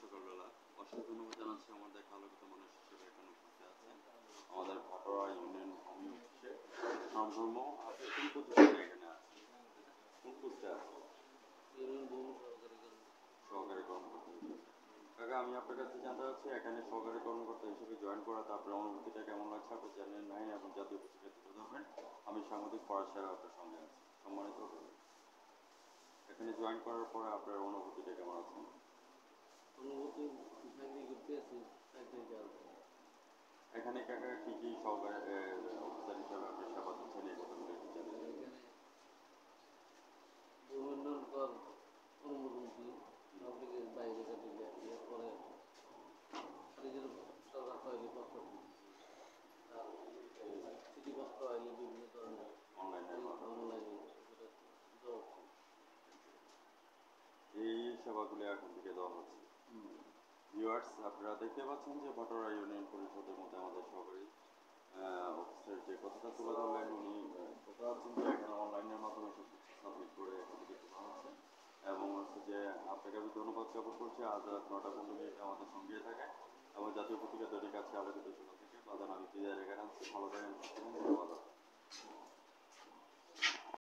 সকালবেলা অসংখ্য ধন্যবাদ জানাচ্ছি আমাদের আলোকিত মানুষ হিসেবে এখানে উপস্থিত আছেন আমাদের ভাটোরা ইউনিয়ন ভূমি অফিসে ধর্ম আপনি কোন প্রতিষ্ঠানে এখানে আছেন কোন পোস্টে আছেন সহকারী কর্মকর্তা হিসেবে কাকা আমি আপনার কাছে জানতে চাচ্ছি এখানে সহকারী কর্মকর্তা হিসেবে জয়েন করাতে আপনার অনুভূতিটা কেমন লাগছে আপনি চ্যানেল 9 এবং জাতীয় পত্রিকা তুলে ধরবেন আমি সাংবাদিক ফরাজ সাহেব আপনার সঙ্গে আছি সম্মানিত এখানে জয়েন করার পরে আপনার অনুভূতিটা কেমন আছে অনুভূতি চাকরি করতেছি এখানে কাকা কি কি সহকারী অফিসার হিসাবে আপনি সেবা দিচ্ছেন এই কথাগুলো একটু জানেন এখানে ভূমিকর অনুমোদনটি পাবলিকের বাইরে কাটে ইয়ে করে নিজের সরকার তৈরি পত্র আর চিঠিপত্র আইলে বিভিন্ন ধরনের অনলাইনে এই সেবাগুলি এখন থেকে দেওয়া হচ্ছে ভিউয়ার্স আপনারা দেখতে পাচ্ছেন যে ভাটোরা ইউনিয়ন পরিষদের মধ্যে আমাদের সহকারী অফিসের যে কথাটা তুলে ধরলেন উনি কথা হচ্ছেন যে এখানে অনলাইনের মাধ্যমে সব কিছু সাবমিট করে এখান থেকে তোলা হচ্ছে এবং হচ্ছে যে আপনাকে আমি ধন্যবাদ জ্ঞাপন করছি আজ রাত 9:15 আমাদের সঙ্গে থাকে এবং জাতীয় পত্রিকা দৈনিক আছে আলোকিত থেকে বাজান আমি বিদায় রেখে আনছি ভালো থাকেন ধন্যবাদ